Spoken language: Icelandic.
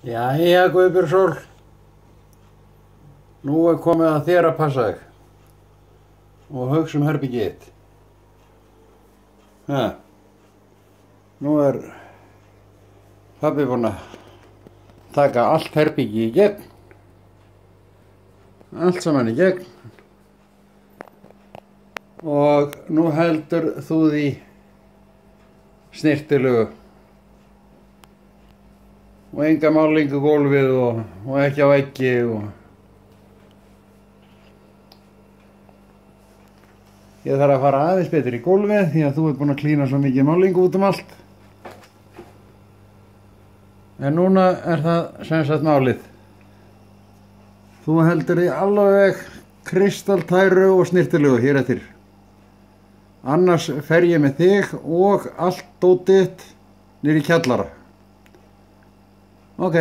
Jæja, Guðbjörnsól, nú er komið að þér að passa þig og hugsa herbergið þitt. Nú er pabbi búinn að taka allt herbergið í gegn, allt saman í gegn, og nú heldur þú því snyrtilegu og enga málingu gólfið og ekki á veggi og ég þarf að fara aðeins betur í gólfið því að þú ert búinn að klína svo mikið málingu út um allt. En núna er það sem sagt málið. Þú heldur því alveg kristaltæru og snyrtilegu hér eftir. Annars fer ég með þig og allt dótið niður í kjallara. Ok.